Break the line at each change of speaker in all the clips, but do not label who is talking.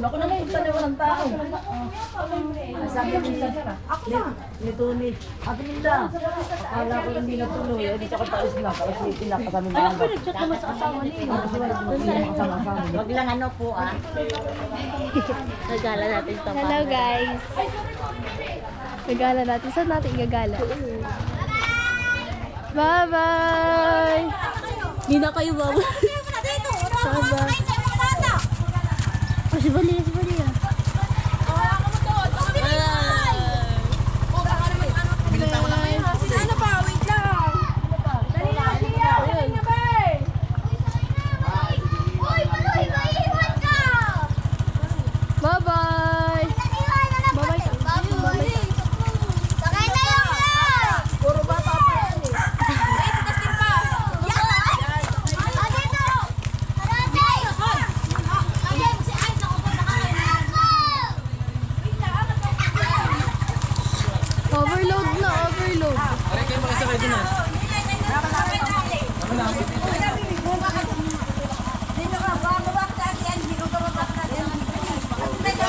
Ako na ngayon, tanawa ng tao. Sabi ko sa ako na. Nito ni Ate Linda. Akala ko hindi natuloy. Hindi sa katalis lang. Kasi pinakasami mo. Ay, ako pinag-chat naman sa asawa niya. Wag lang ano po
Nagala natin ito.
Hello guys. Gagala natin. Saan natin igagala? Bye-bye!
Hindi na kayo baba.
Bye-bye. Oh, si Balia, si Balia. Bye-bye! Overload na, overload.
Aray kayo makasakay din ah.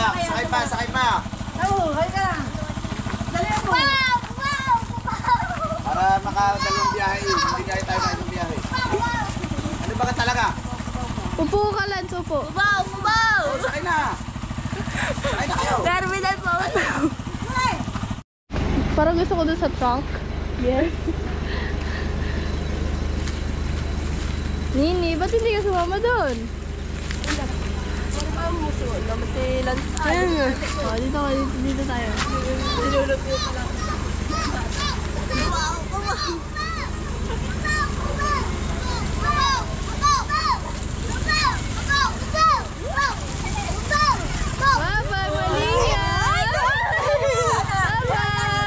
Sakay pa, sakay pa. Para makadalawang biyahe, hindi kaya tayo na isang biyahe. Ano ba ka talaga?
Upo ka, Lance, upo.
Ubaw! Ubaw!
Sakay na! Sakay na kayo!
Terminal po.
Parang gusto ko dun sa trunk. Yes. Nini, ba't hindi ka sumama dun? Ayan nga. Oh, dito tayo. Bye-bye, Malia! Bye-bye!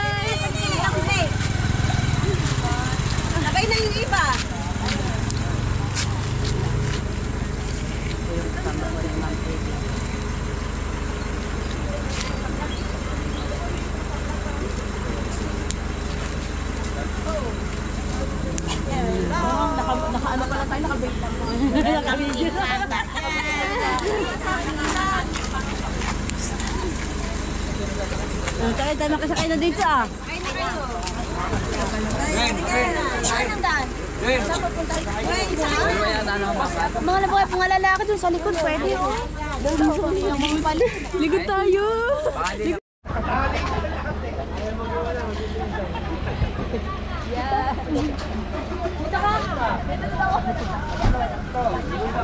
Nakay na yung iba.
Naka-ano pala tayo, naka-bait lang. Naka-video. Kaya tayo makasakay na dito ah.
Mga labuhay, mga lalaki dun sa likod, pwede oh. Ligot tayo.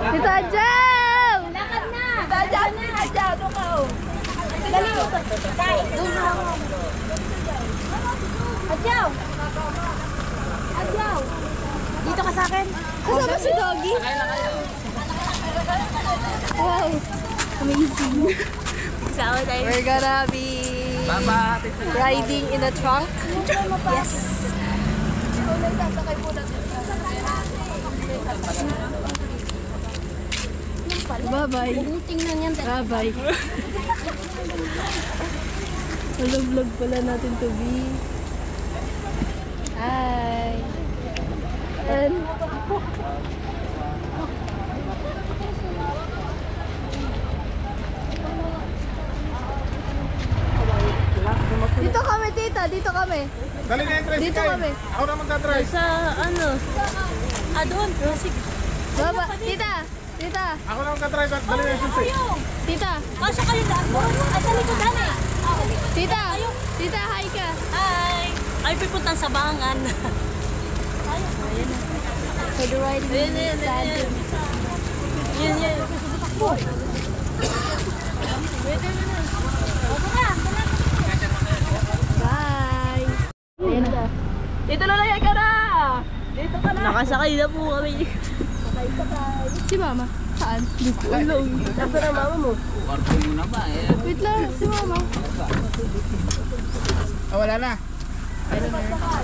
Tita Jow!
Lakad na! Dadaan na! Dadaan ka oh! Dali! Doon na ako! Adyaw! Adyaw! Dito ka sa akin!
Kasama si Doggy. Wow! Amazing!
Sama tayo!
We're gonna be riding in a trunk. Yes! Bye-bye.
Tingnan yan.
Bye-bye. Vlog pala natin to be. Hi. And dito kami, tita. Dito kami.
Dali na yung
Dito kami.
Ako na magka-drive.
Sa ano? Doon. Sige.
Baba. Tita. Tita.
Ako na magka-drive. Dali na yung susi.
Tita.
Kasya kayo daan mo. Sa likod daan eh.
Tita. Tita, hi ka.
Hi! Ay, pupuntang sa Bangan.
For the ride.
Yan.
Bye. Ayan na.
Dito na lang ka na! Dito ka na!
Nakasakay na po kami.
Si mama. Saan? Dito.
Nasa na mama mo?
Wait lang. Si mama.
Wala na.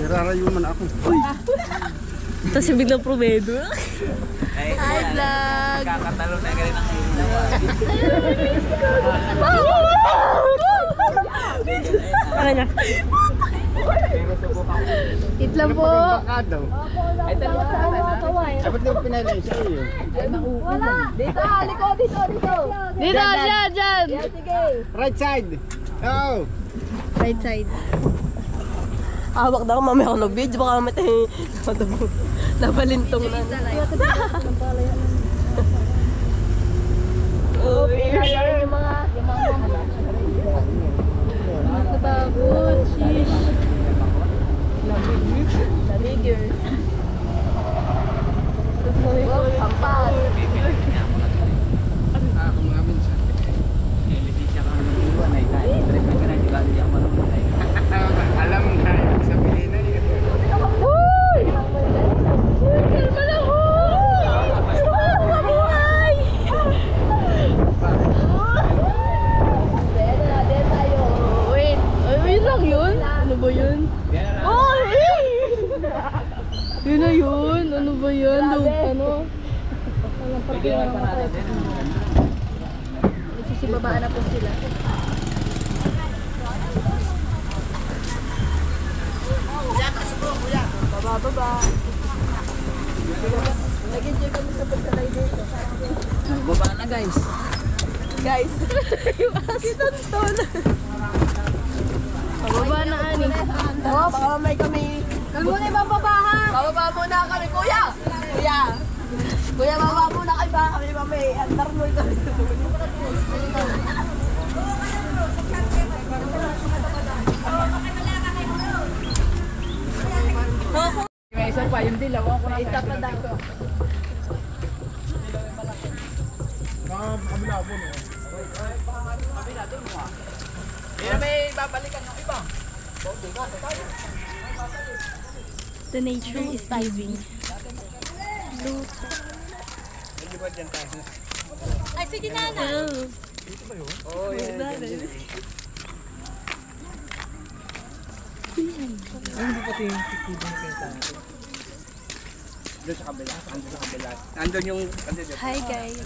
Irarayuman ako.
Tapos yung biglang promedo.
Hi, vlog.
Kakatalo na ganun ang ginawa.
Ano na?
Pero subukan
Eat lang po.
Ay, ba't di mo pinalay sa iyo?
Dito, liko, dito.
Dito, dyan.
Sige.
Right side. Oh.
Right side. Hawak daw, mamaya ako nag-video. Baka mamaya tayo nabalintong na. Yung mga nakababot. Sheesh. Lamigir. Pampas.
Ako mga minsan. Alam na yung sabihin na yun.
Uy! Kalma lang ho! Mabuhay! Wait, yun lang yun? Ano ba yun? Oh, yun na yun? Ano ba yun? Ano? Walang pagkira ng mga nagsisibabaan na po sila. Baba. Nag-enjoy kami sa pagkalay dito.
Baba na guys.
Guys, yung accident tol. Pababa na ani. Oo, baka may kami. Kalmo na ibababa ha. Bababa muna kami, kuya. Kuya, bababa muna kayo ba? Kami may andar mo ito.
May isa pa, yung dilaw ako na.
Isa pa daw.
May babalikan ng iba.
The nature is giving. Ay, sige na na.
Oh, yeah.
Doon sa kabila. Andun yung...
Hi guys.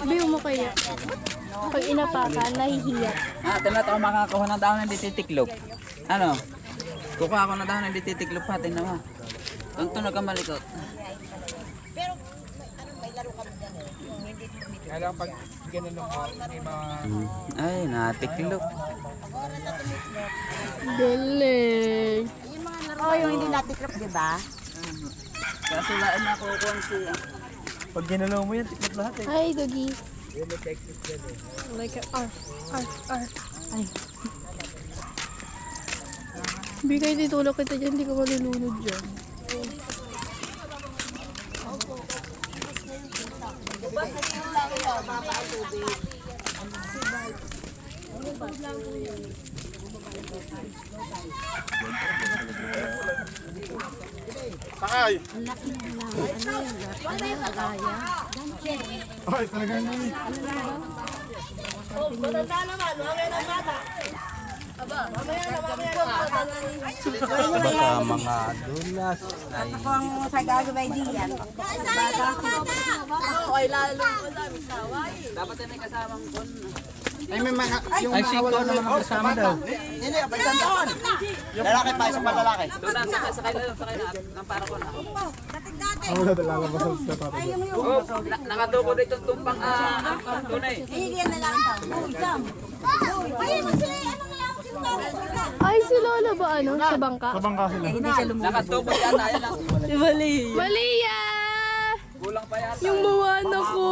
Biyo mo kaya. Pag inapakan, nahihiya.
Tina't ako makakakuha ng dahon ng dititiklop. Ano? Kukuha ako ng dahon ng dititiklop ha, tingnan mo. Tunog ka malikot.
Kaya lang pag ganun ako, may mga...
Ay, natiklop.
Galing.
Oh, yung hindi natikrap, di ba?
Kasulaan na ako konti.
Pag ginalaw mo yan, tiklop lahat eh.
Hi, doggy. Like a arf. Ay. Bigay titulak kita dyan, hindi ka malulunod dyan.
Sakay! Ay, talagang yun. Baka mga dulas ay...
Kung sa gagawin diyan.
Ay, lalo ko dami saway.
Dapat ay may kasamang kon.
Ay, may mga... Yung
Ay,
mga wala
singko.
naman ang kasama daw.
Hindi, abay doon. Lalaki pa, isang lalaki.
Doon na, sakay na. Ng para ko na.
Ang wala na lalabas sa tatay.
Oh, nakatuko dito tumpang tunay.
Sige na lang. Ay, sila, ano nga ako sila?
Ay, si Lola ba ano? Sa bangka?
Sa bangka sila.
Nakatuko yata, yan lang.
Si Malia. Malia!
Kulang pa yata.
Yung mawana ko.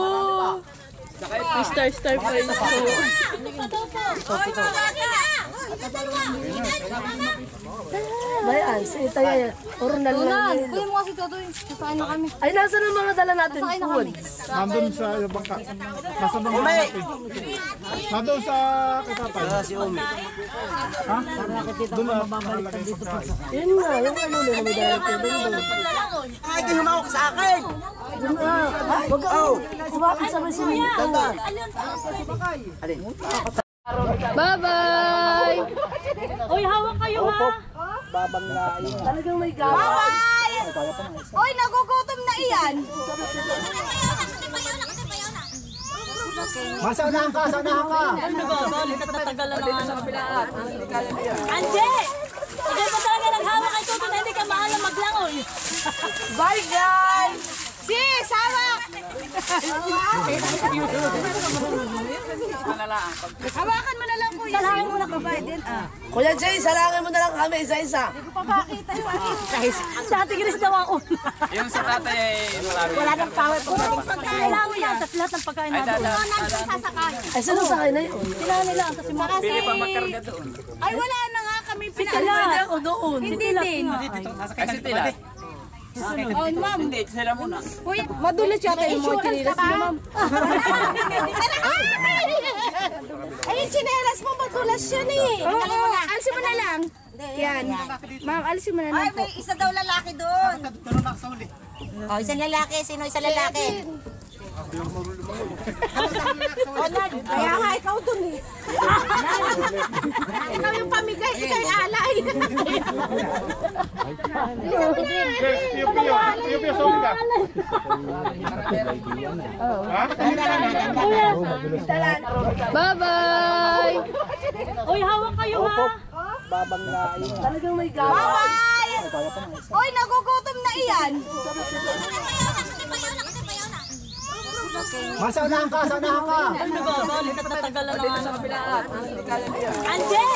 Star pa rin ako. Bayan, si ito yan. Oronal na.
Kuya mo kasi Totoy. Sasaan na kami.
Ay, nasa ng mga dala natin food?
Nandun sa bangka. Nasa bangka natin. Nandun sa kitatay. Si Umi. Ha? Doon na mababalikan dito pa.
Yun nga, yung ano na may dala natin doon.
Ay, kinumawak sa akin.
Yun nga. Huwag ka kumapit sa may siminto. Bye-bye!
Uy, hawak kayo ha.
Talagang may gawin. Oy, nagugutom na iyan.
Masaunahan ka, saunahan ka.
Ano ba? Balik at natagalan na nga. Anje! Ikaw pa talaga naghawak kay Tuto na hindi ka maalam maglangoy.
Bye, guys! Sis, hawak! Hawakan mo na lang, kuya. Salangin mo na ka, Biden. Kuya Jay, salangin mo na lang kami isa-isa. Hindi ko pa makita yung
Sa Ate Gris daw ang una.
Yung sa tatay ay marami.
Wala nang power po.
Kailangan yan. Tapos lahat ng pagkain natin.
Ay, saan sakay na yun?
Kailangan nila kasi
Pili pa magkarga doon.
Ay, wala na nga kami
Kailangan ako doon.
Hindi din.
Ay, si Tila.
Oh, ma'am.
Hindi, sila muna.
Kuya, madulas yata yung mga chinilas mo, ma'am. Ay, yung chinilas mo, madulas yan eh. Oo, alisin mo na lang. Yan. Ma'am, alisin mo na lang po.
May isa daw lalaki doon. Oh, isang lalaki. Sino isang lalaki?
Kaya nga, ikaw dun eh. Ikaw yung pamigay, ikaw yung alay.
Piyo, song ka. Ha?
Bye-bye!
Uy, hawak kayo ha.
Talagang may gawin. Bye-bye! Oy, nagugutom na iyan.
Masaunahan ka, saunahan ka.
Ano ba? Balik at natagalan na nga. Anje!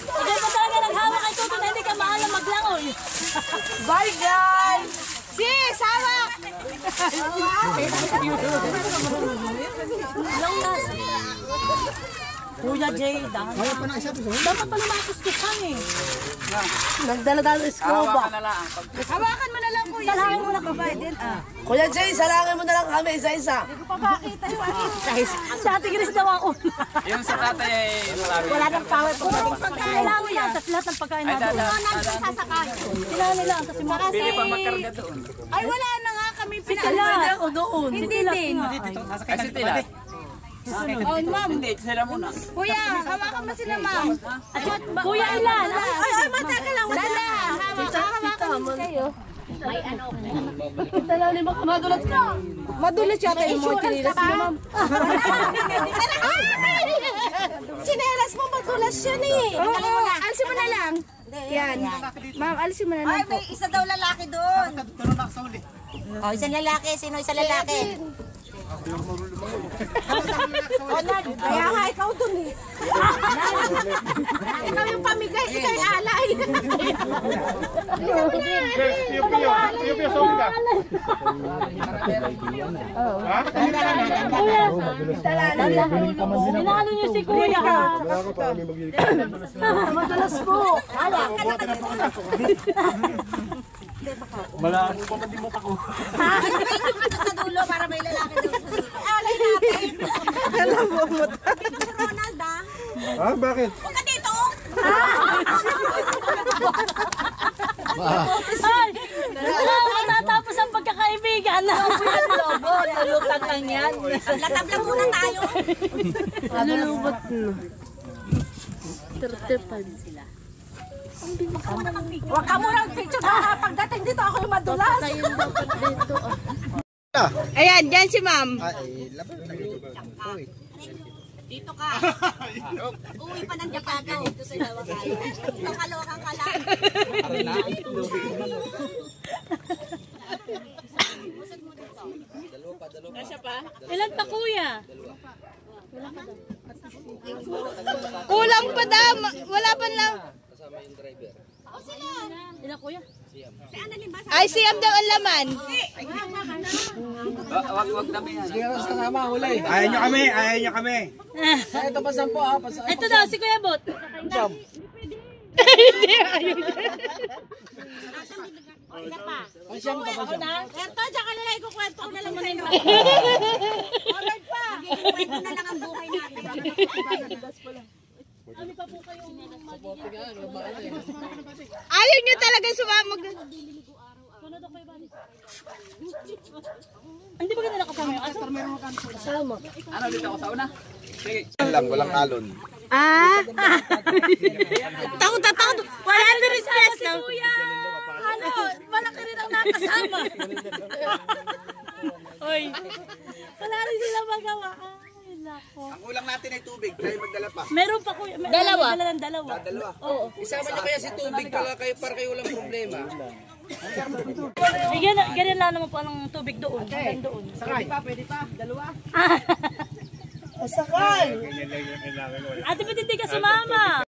Ikaw pa talaga naghawak kay Tuto na hindi ka maalam maglangoy.
Bye, guys! Sis, hawak!
Kuya Jay, dapat pala makuskusan eh.
Nagdala-dala iskoba.
Hawakan na lang.
Hawakan mo na lang, kuya.
Salangin mo na ka, Biden.
Kuya Jay, salangin mo na lang kami isa-isa. Hindi ko pa makita yung
Sa Ate Gris daw ang una.
Yung sa tatay ay marami.
Wala nang power po.
Kailangan yan. Tapos lahat ng pagkain
Ay,
natin. Kailangan nila kasi
Pili pa magkarga doon.
Ay, wala na nga kami
Kailangan ako doon.
Hindi din.
Ay, si Tila.
Oh, ma'am.
Hindi, sila muna.
Kuya, hawakan mo sila, ma'am.
Kuya Ilan.
Ay, matagal lang. Dala. Hawakan mo kayo. Talalim ako. Madulas ka. Madulas yata yung mga chinilas mo, ma'am. Chinelas mo, madulas yan eh. Oo, alisin mo na lang. Yan. Ma'am, alisin mo na lang
Ay,
po.
may isa daw lalaki doon. Oh, isang lalaki. Sino isang lalaki?
Kaya nga, ikaw dun eh. Ikaw yung pamigay, ikaw yung alay.
Piyo, song ka. Ha?
Inaano niyo si Kuya ha.
Madalas po.
Sa dulo para may lalaki doon. Alay natin.
Alam mo mo.
Dito si Ronald ah.
Ha? Bakit?
Huwag ka dito.
Ay, wala ako matatapos ang pagkakaibigan. Lobo, nalutang lang yan.
Latab-lab muna tayo.
Nalulubot na. 35 sila. Huwag ka muna picture na pagdating dito ako yung madulas. Ayan, dyan si ma'am.
Dito ka. Uwi pa ng Jakarta. Dito sa Lawagayo. Dito kalokang ka lang.
Ilan pa kuya?
Kulang pa daw. Wala pa lang.
Ilan kuya?
Ay, siyam daw ang laman.
Wag na ba yan?
Ayaw nyo kami, ayaw nyo kami.
Ito daw, si Kuya Bot.
Erto, dyan ka nila. Ikukwento ko na lang sa inyo. Alright pa. Ikukwento na lang ang buhay natin.
Ayaw nyo talaga sumamag.
Hindi ba ganun nakasama yung aso?
Ano dito ako sa una? Sige.
Lang, walang alon.
Takot. 100 pesos na. Ano, malaki rin ang nakasama. Oy. Wala rin sila magawa. Ay, nako.
Ang ulang natin ay tubig, tayo magdala pa.
Meron pa kuya. Dalawa. Dalawa. Oo.
Isama niyo kaya si tubig para kayo walang problema.
Ganyan lang naman po ang tubig doon. Hanggang doon.
Pwede pa, dalawa.
Sakay!
Ate, ba't hindi ka sumama?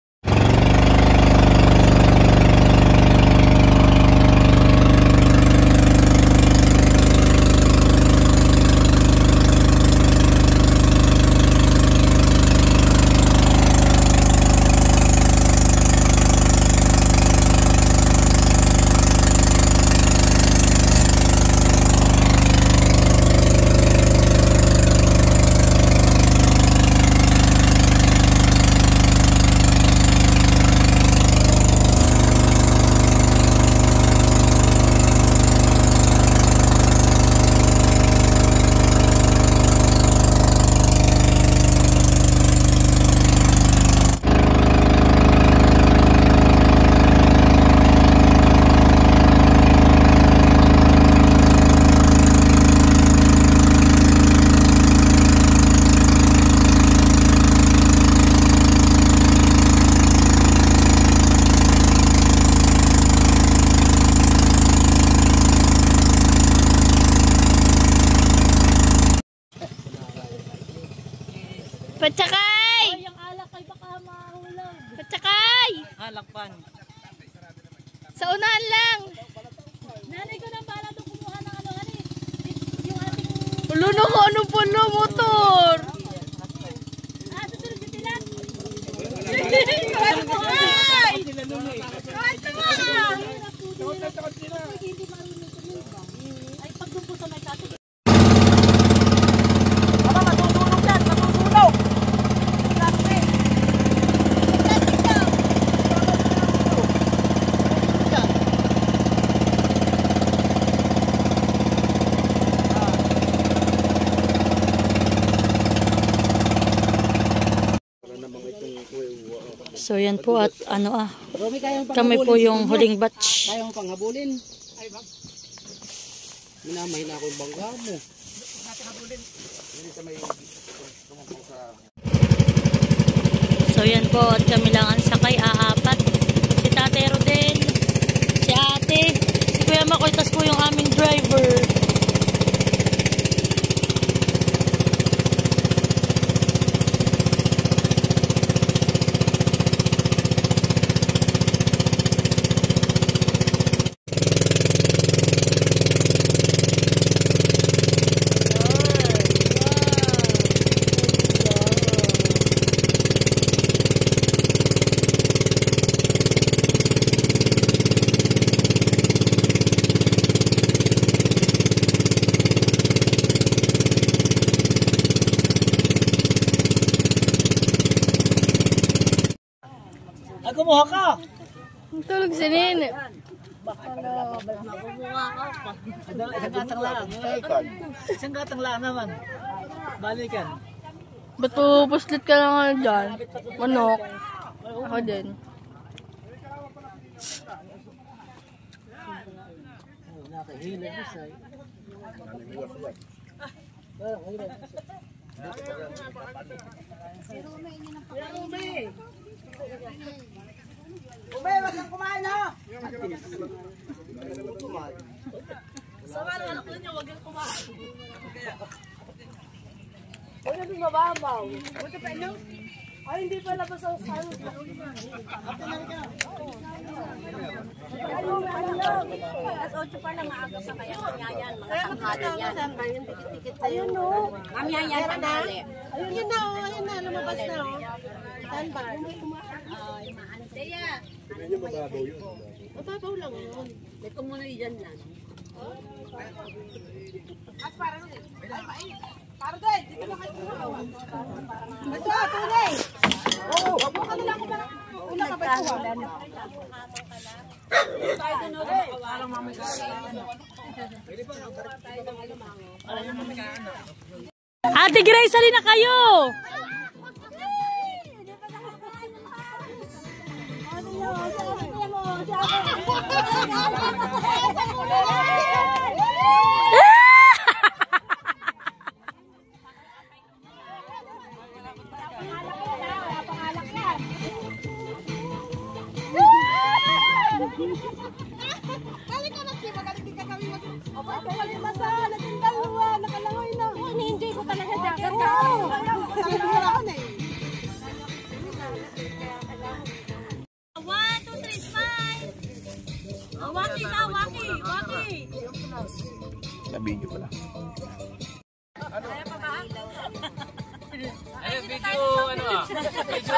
Patsakay!
Ay, ang alak ay baka mahulog.
Patsakay!
Halakpan.
Sa unahan lang!
Nanay ko nang bala doon kumuha ng ano, yung ating...
Pulo na ko, anong pulo? Motor!
Susunod si Tilan. Ay, pag doon po sa may kato.
So yan po at kami po yung huling batch.
Kayang panghabulin. Minamay na ako yung bangga mo.
So yan po at kami lang ang sakay, aapat. Si Tate Rodel, si Ate, si Kuya Makoy, tas po yung aming driver.
Kumuha ka!
Tulog si Nene.
Isang gatang lang naman. Balikan.
Ba't pupuslit ka lang dyan? Manok. Ako din.
Nakahila isa.
Ube, wag kang kumain ha! Huwag natin mababaw. Ay, hindi pa labas ang salo.
Alas 8 pa lang maaga sa kayo. Yan, mga tanghali yan.
Ayun no.
Mamaya yan, tanghali.
Ayun yun na oh. Ayun na, lumabas na oh. Saan ba? Mababaw lang yun.
Ito muna yan lang.
Para din, dito na kayo kumawa. Ito ah, tunay. Oo. Huwag mo ka nila ako parang ulang ka ba ito ah. Tayo doon ulit. Parang
Ate Grace, halina kayo! Balik ka na, Kim. Magaling din ka kami. Opo, ito kalimasa. Naging dalawa. Nakalangoy na. Ini-enjoy ko talaga dyan. Oo. Talaga na eh.
1, 2, 3, smile! Waki na, waki! Waki!
Na-video pala.
Ayun, video, ano ah. Video.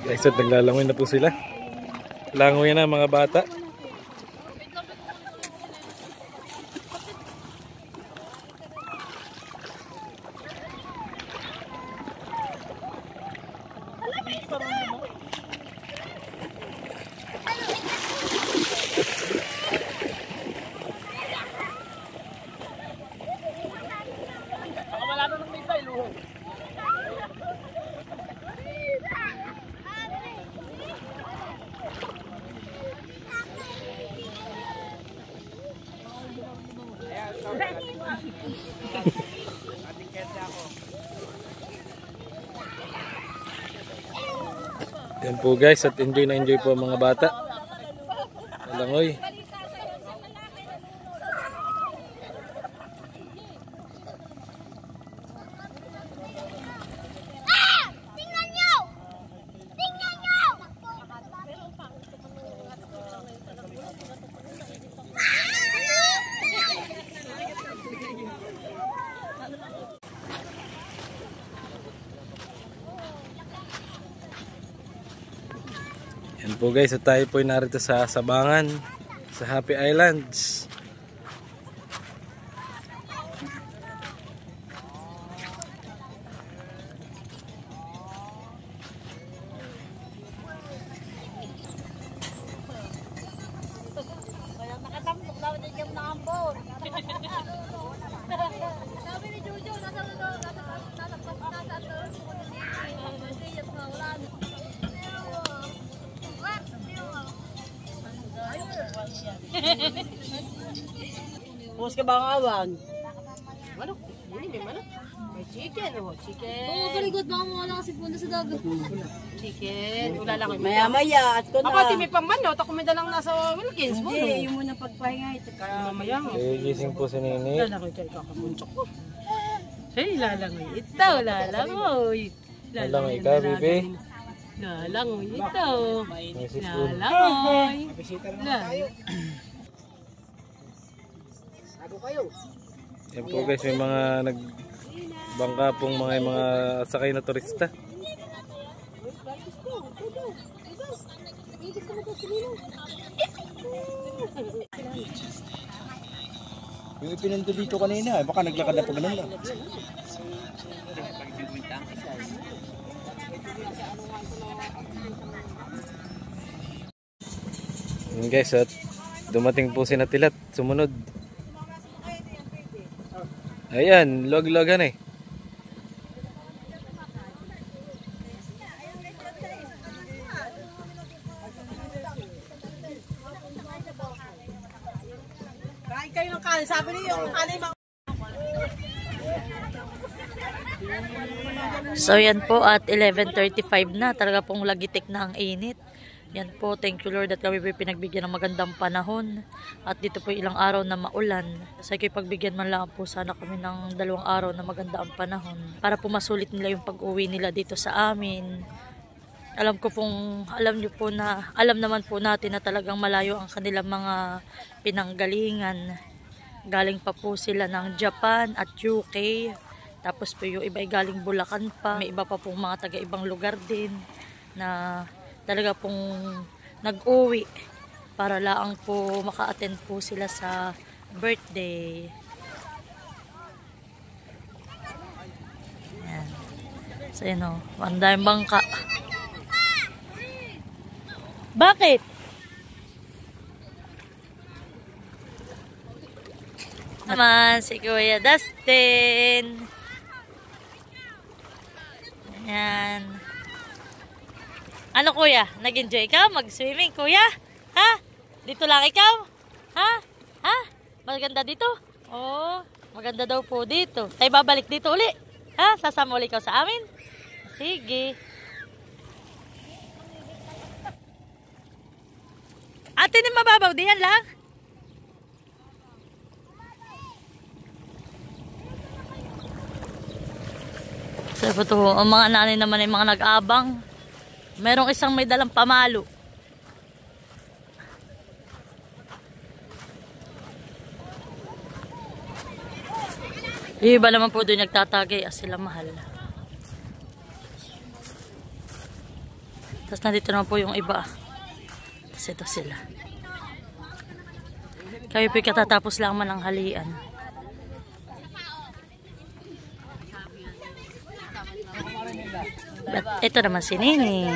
Guys, at naglalangoy na po sila. Langoy na mga bata. Yan po guys, at enjoy na enjoy po ang mga bata. Langoy. Yan po guys, at tayo po ay narito sa Sabangan, sa Happy Islands.
Nakatampok daw din yung nakambon. Sabi ni Jojo, nasa
Pumus ka ba ang awan? Manok? Hindi, manok. May chicken, oh. Chicken.
Oo, paligot baka mo wala kasi punta sa dagat.
Chicken. Wala lang. Maya-maya. At ko na. Ako, may pambanot. Ako may dalang nasa Wilkins. Hindi, yung muna pagpahinga. Ito ka. Mamaya nga.
Gising po si Nini.
Lalangoy kayo kakamunchok ko. Hey, lalangoy. Ito, lalangoy.
Lalangoy ka, Bibi.
Lalangoy ito.
May sipon.
Lalangoy.
Yan po guys, may mga nagbangka pong mga sakay na turista.
Yung ipinando dito kanina, baka naglakad na pa ganun lang.
Yan guys, at dumating po si Natilat, sumunod. Ayan, log-logan eh.
Kain kayo ng kanin. Sabi niyo yung kanin mga...
So yan po at 11:35 na, talaga pong lagitik na ang init. Yan po, thank you Lord at kami po pinagbigyan ng magandang panahon. At dito po ilang araw na maulan. Sa pagbigyan man lang po sana kami ng 2 araw na maganda ang panahon. Para po masulit nila yung pag-uwi nila dito sa amin. Alam nyo po na, alam naman po natin na talagang malayo ang kanilang mga pinanggalingan. Galing pa po sila ng Japan at UK. Tapos po yung iba ay galing Bulacan pa. May iba pa pong mga taga-ibang lugar din na talaga pong nag-uwi para laang po maka-attend po sila sa birthday. Ayan. So yun o, ang daming bangka. Bakit? Naman si Kuya Dustin. Ayan. Ano kuya? Nag-enjoy ka? Mag-swimming kuya? Ha? Dito lang ikaw? Ha? Ha? Maganda dito? Oo. Maganda daw po dito. Tayo babalik dito uli. Ha? Sasama uli ka sa amin? Sige. Ate, ni mababaw diyan lang? So, ito, ang mga nanay naman ay mga nag-abang. Merong isang may dalang pamalo. Yung iba naman po doon nagtatagay sila mahal. Tapos nandito naman po yung iba. Tapos ito sila. Kaya po katatapos lang man ang halian. At ito naman si Nini.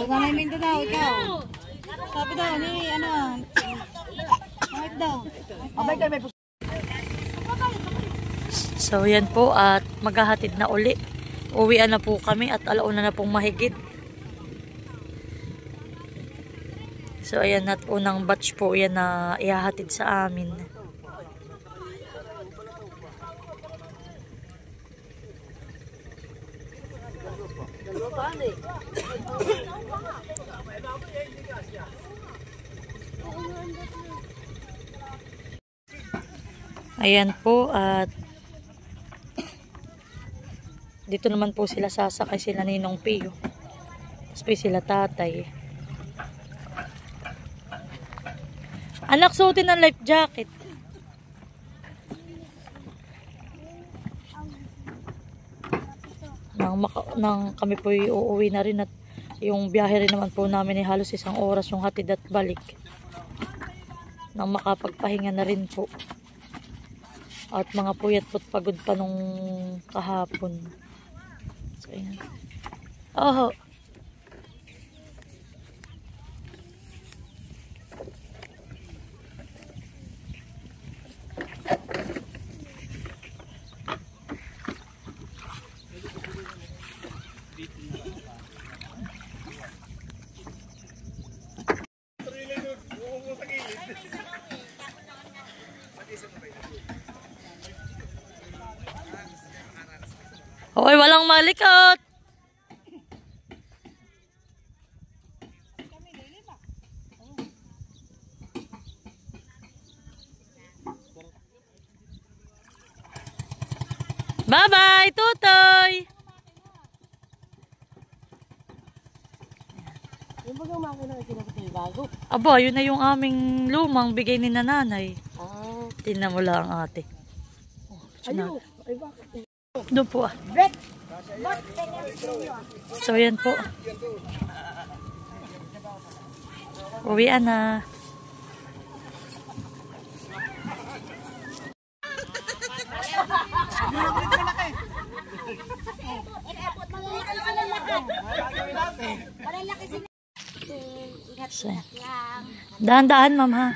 May minto daw, ikaw. Sabi daw, ni ano. Kahit daw.
So yan po at maghahatid na uli. Uwian na po kami at alauna na pong mahigit. So ayan at unang batch po yan na ihahatid sa amin. Ayan po at dito naman po sila sasakay, sila Ninong Pio. Tapos po sila tatay. Anak, suotin ng life jacket. Nang kami po uuwi na rin at yung biyahe rin naman po namin ay halos 1 oras yung hatid at balik. Nang makapagpahinga na rin po. At mga puyat po't pagod pa nung kahapon. So, ayan. Oh. Hoy, walang malikot. Bye-bye, Tutoy.
Yung bagang makina na kinapit yung bago.
Aba, yun na yung aming lumang bigay ni nanay.
Ah.
Tingnan mo lang ate.
Ayun. Ay, bakit?
Doon po ah. So yan po. Uwian na. So, dahan-dahan ma'am ha.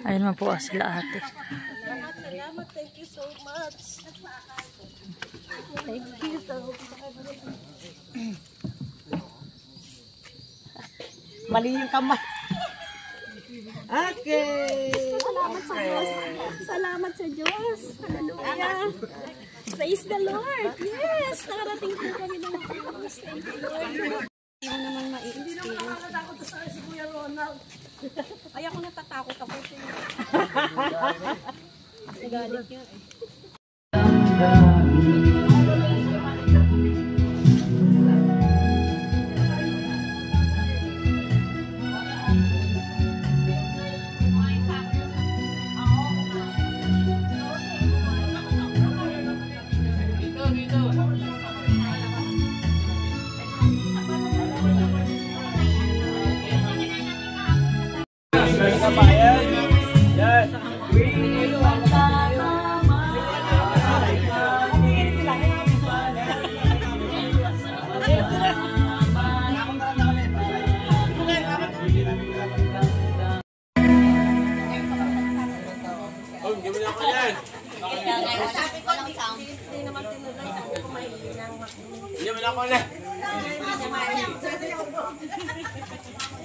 Ayun naman po sila ate.
Salamat. Thank you so much. Thank you so much. Mali yung kamay. Okay. Salamat sa Diyos. Salamat sa Diyos. Hallelujah. Praise the Lord. Yes. Nakarating po kami ng maayos. Thank you, Lord. Hindi mo naman ma-experience. Hindi naman ako natatakot sa si Kuya Ronald. Ay, ako natatakot ako. Galit yun eh.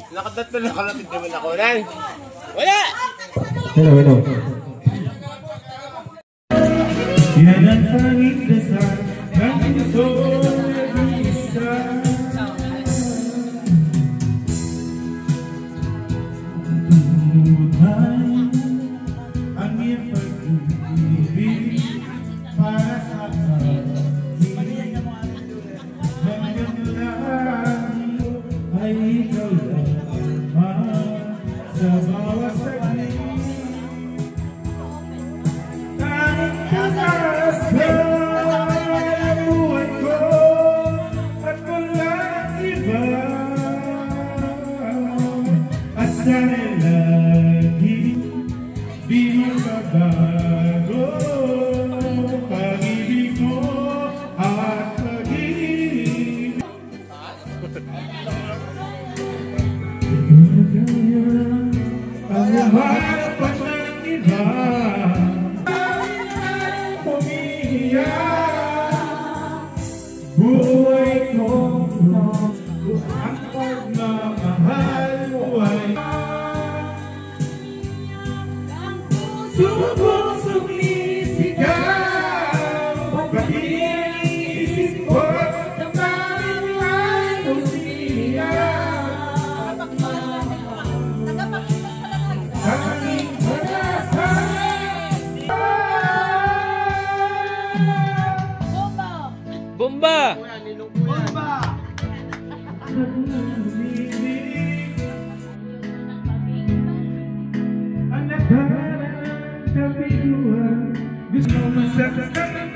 Nakatatlo na kalapit naman ako na. Wala!
Hello. Yan ang tanging dasal ng puso ng isa. Tunay ang iyong pag-ibig para sa akin. Hanggang lang ay ikaw lamang sa bawat saglit. Kahit taas na ang buhay ko at walang iba, at sana'y lagi di magbabago pag-ibig mo at pag-ibig. Ang lahat pa ng iba umiiyak, buhay ko ang pagmamahal mo ay subok sumisigaw, pag-iisip ko na parang ay umiiyak. Aking pag-asa
Bomba!
ang nagdarang kabiguan, gusto masaktan